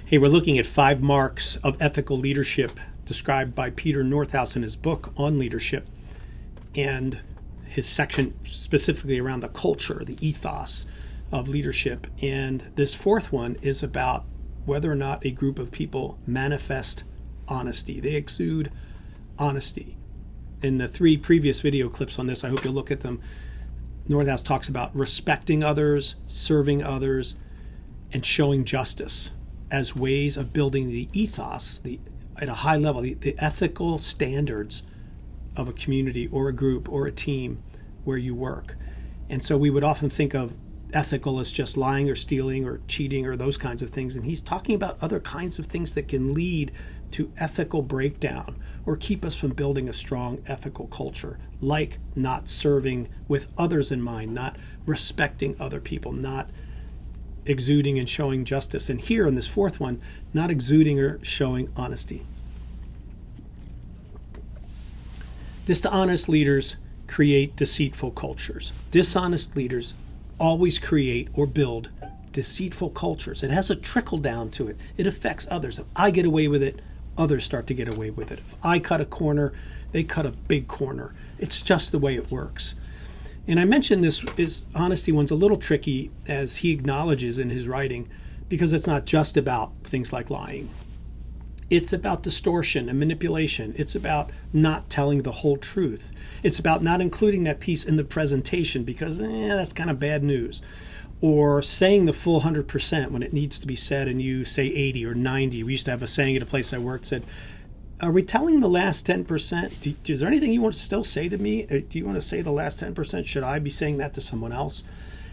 Hey, we're looking at 5 marks of ethical leadership described by Peter Northouse in his book on leadership, and his section specifically around the culture, the ethos of leadership. And this 4th one is about whether or not a group of people manifest honesty. They exude honesty. In the 3 previous video clips on this, I hope you'll look at them, Northouse talks about respecting others, serving others, and showing justice as ways of building the ethos, at a high level, the ethical standards of a community or a group or a team where you work. And so we would often think of ethical as just lying or stealing or cheating or those kinds of things. And he's talking about other kinds of things that can lead to ethical breakdown or keep us from building a strong ethical culture, like not serving with others in mind, not respecting other people, not exuding and showing justice. And here in this 4th one, not exuding or showing honesty. Dishonest leaders create deceitful cultures. Dishonest leaders always create or build deceitful cultures. It has a trickle down to it. It affects others. If I get away with it, others start to get away with it. If I cut a corner, they cut a big corner. It's just the way it works. And I mentioned this honesty one's a little tricky, as he acknowledges in his writing, because it's not just about things like lying. It's about distortion and manipulation. It's about not telling the whole truth. It's about not including that piece in the presentation because that's kind of bad news. Or saying the full 100% when it needs to be said and you say 80 or 90. We used to have a saying at a place I worked, said, are we telling the last 10%? Is there anything you want to still say to me? Do you want to say the last 10%? Should I be saying that to someone else?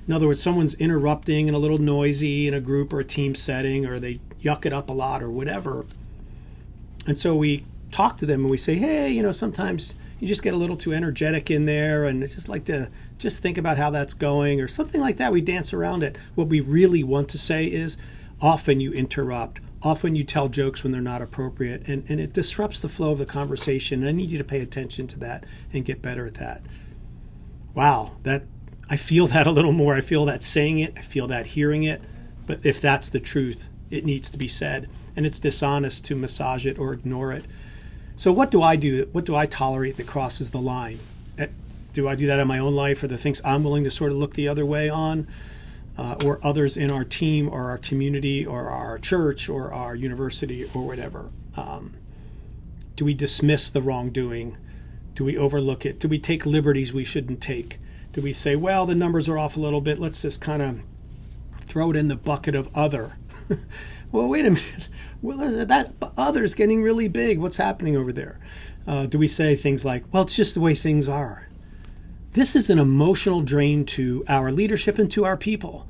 In other words, someone's interrupting and a little noisy in a group or a team setting, or they yuck it up a lot or whatever. And so we talk to them and we say, hey, sometimes you just get a little too energetic in there, and it's just like to just think about how that's going or something like that. We dance around it. What we really want to say is, often you interrupt. Often you tell jokes when they're not appropriate, and it disrupts the flow of the conversation. And I need you to pay attention to that and get better at that. Wow, I feel that a little more. I feel that saying it. I feel that hearing it. But if that's the truth, it needs to be said. And it's dishonest to massage it or ignore it. So what do I do? What do I tolerate that crosses the line? Do I do that in my own life, or the things I'm willing to sort of look the other way on? Or others in our team or our community or our church or our university or whatever? Do we dismiss the wrongdoing? Do we overlook it? Do we take liberties we shouldn't take? Do we say, well, the numbers are off a little bit, let's just kind of throw it in the bucket of other? Well, wait a minute. Well, that other's getting really big. What's happening over there? Do we say things like, well, it's just the way things are? This is an emotional drain to our leadership and to our people.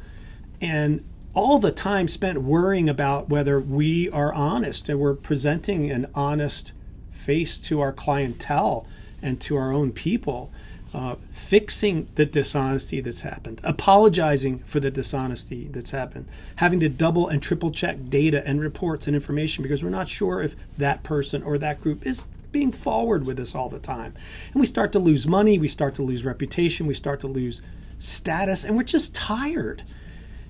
And all the time spent worrying about whether we are honest and we're presenting an honest face to our clientele and to our own people, fixing the dishonesty that's happened, apologizing for the dishonesty that's happened, having to double and triple check data and reports and information because we're not sure if that person or that group is being forward with us all the time. And we start to lose money, we start to lose reputation, we start to lose status, and we're just tired.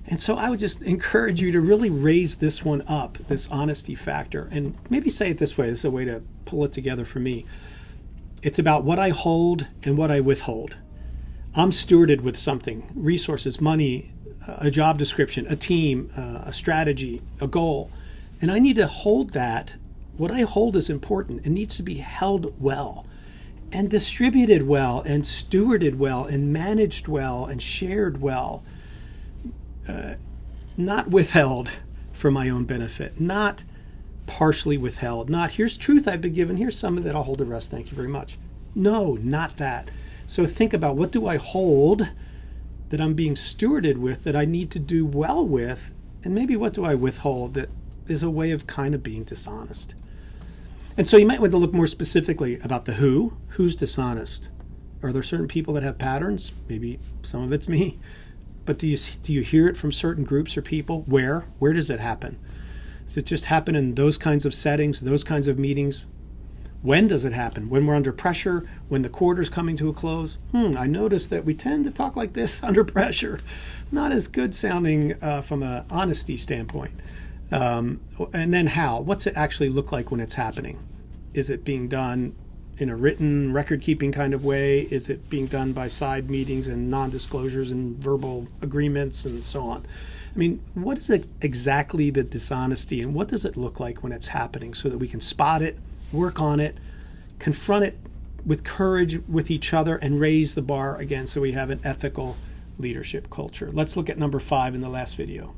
And so I would just encourage you to really raise this one up, this honesty factor, and maybe say it this way. This is a way to pull it together for me. It's about what I hold and what I withhold. I'm stewarded with something, resources, money, a job description, a team, a strategy, a goal. And I need to hold that. What I hold is important. It needs to be held well and distributed well and stewarded well and managed well and shared well. Not withheld for my own benefit, not partially withheld, not here's truth I've been given, here's some of it, I'll hold the rest, thank you very much. No, not that. So think about, what do I hold that I'm being stewarded with, that I need to do well with, and maybe what do I withhold that is a way of kind of being dishonest. And so you might want to look more specifically about the who's dishonest. Are there certain people that have patterns? Maybe some of it's me. But do you hear it from certain groups or people? Where does it happen? Does it just happen in those kinds of settings, those kinds of meetings? When does it happen? When we're under pressure? When the quarter's coming to a close? I noticed that we tend to talk like this under pressure. Not as good sounding from an honesty standpoint. And then how? What's it actually look like when it's happening? Is it being done in a written record-keeping kind of way? Is it being done by side meetings and non-disclosures and verbal agreements and so on? I mean, what is exactly the dishonesty, and what does it look like when it's happening, so that we can spot it, work on it, confront it with courage with each other, and raise the bar again so we have an ethical leadership culture. Let's look at number 5 in the last video.